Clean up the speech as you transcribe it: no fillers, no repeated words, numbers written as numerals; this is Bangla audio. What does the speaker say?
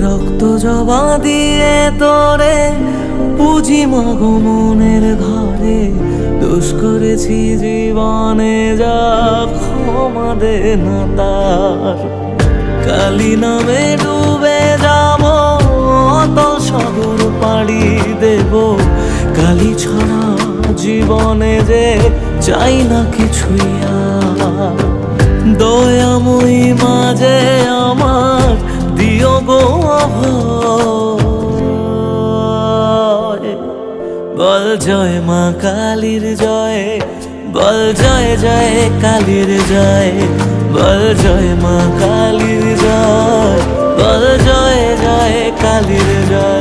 রক্ত জবা দিয়ে তোরে পুঁজি মাগো মনের ঘরে, দোষ করেছি জীবনে যা ক্ষমা দে না তার। কালী নামে ডুবে যাব অতল সাগর পাড়ি দেব, কালী ছাড়া জীবনে যে চাই না কিছুই আর। দয়াময়ী মাঝে আমার দিও গো অভয়, বল জয় মা কালীর জয়, বল জয় জয় কালীর জয়, বল জয় মা কালীর জয়, বল জয় জয় কালীর জয়।